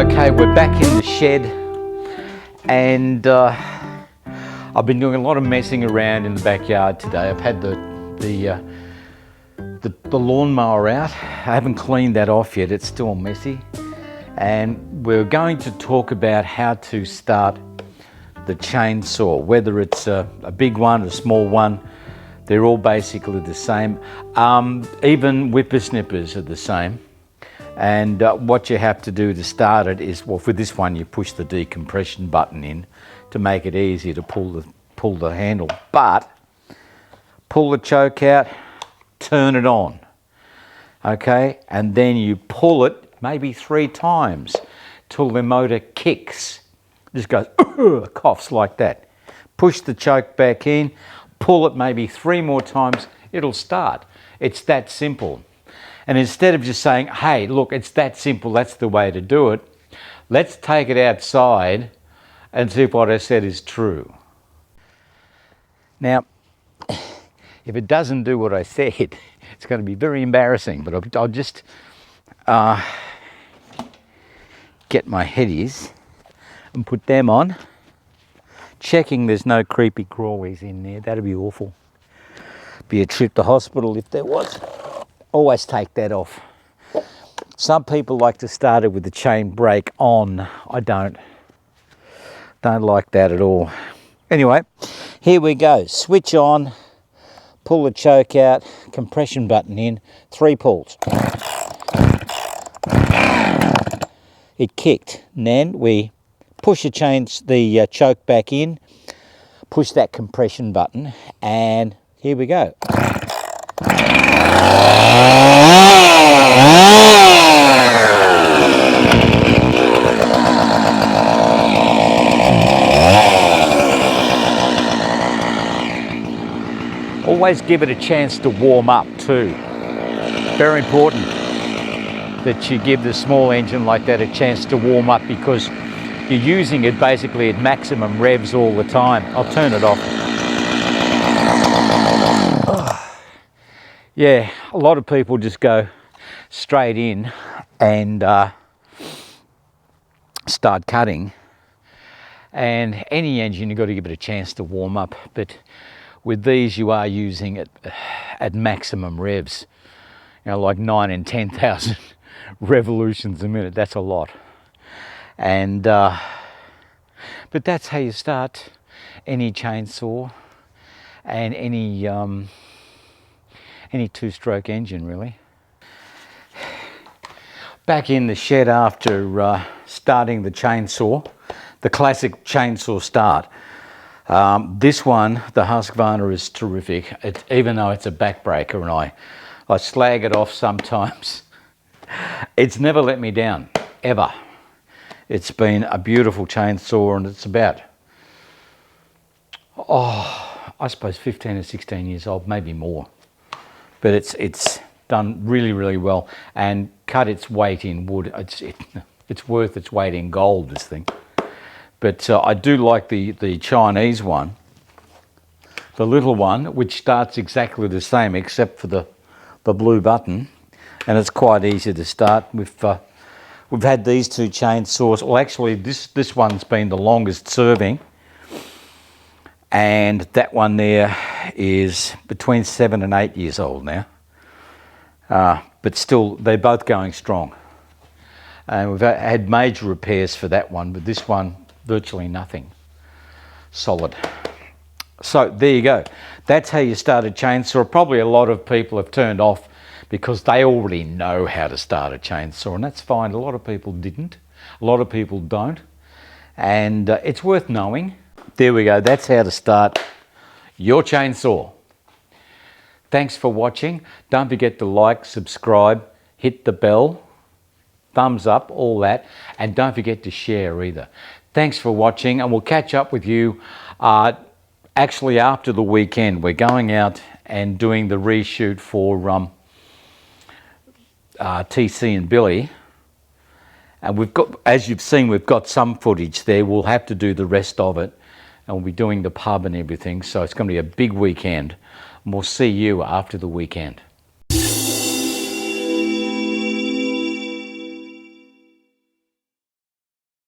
Okay, we're back in the shed, and I've been doing a lot of messing around in the backyard today. I've had the lawnmower out. I haven't cleaned that off yet, it's still messy. And we're going to talk about how to start the chainsaw, whether it's a big one, a small one. They're all basically the same. Even whippersnippers are the same. And what you have to do to start it is, well, for this one, you push the decompression button in to make it easier to pull the handle. But pull the choke out, turn it on, okay? And then you pull it maybe 3 times till the motor kicks. Just goes, coughs like that. Push the choke back in, pull it maybe 3 more times, it'll start. It's that simple. And instead of just saying, hey, look, it's that simple, that's the way to do it, let's take it outside and see if what I said is true. Now, if it doesn't do what I said, it's going to be very embarrassing, but I'll just get my headies and put them on, checking there's no creepy crawlies in there. That'd be awful. Be a trip to hospital if there was. Always take that off. Some people like to start it with the chain brake on. I don't like that at all. Anyway, here we go. Switch on, pull the choke out, compression button in, 3 pulls. It kicked, and then we push the choke back in, push that compression button, and here we go. Always give it a chance to warm up too. Very important that you give the small engine like that a chance to warm up, because you're using it basically at maximum revs all the time. I'll turn it off. Yeah, a lot of people just go straight in and start cutting. And any engine, you've got to give it a chance to warm up. But with these, you are using it at maximum revs. You know, like 9 and 10,000 revolutions a minute. That's a lot. And but that's how you start any chainsaw and any 2-stroke engine, really. Back in the shed after starting the chainsaw, the classic chainsaw start. This one, the Husqvarna, is terrific. Even though it's a backbreaker, and I slag it off sometimes, it's never let me down, ever. It's been a beautiful chainsaw, and it's about, I suppose 15 or 16 years old, maybe more. But it's done really, really well and cut its weight in wood. It's worth its weight in gold, this thing. But I do like the Chinese one, the little one, which starts exactly the same except for the blue button, and it's quite easy to start. We've had these 2 chainsaws. Well, actually, this one's been the longest serving, and that one there is between 7 and 8 years old now. But still, they're both going strong. And we've had major repairs for that one, but this one, virtually nothing. Solid. So there you go. That's how you start a chainsaw. Probably a lot of people have turned off because they already know how to start a chainsaw, and that's fine. A lot of people didn't. A lot of people don't. And it's worth knowing. There we go. That's how to start your chainsaw. Thanks for watching. Don't forget to like, subscribe, hit the bell, thumbs up, all that. And don't forget to share either. Thanks for watching, and we'll catch up with you actually after the weekend. We're going out and doing the reshoot for TC and Billy. And we've got, as you've seen, we've got some footage there. We'll have to do the rest of it. And we'll be doing the pub and everything. So it's going to be a big weekend. And we'll see you after the weekend.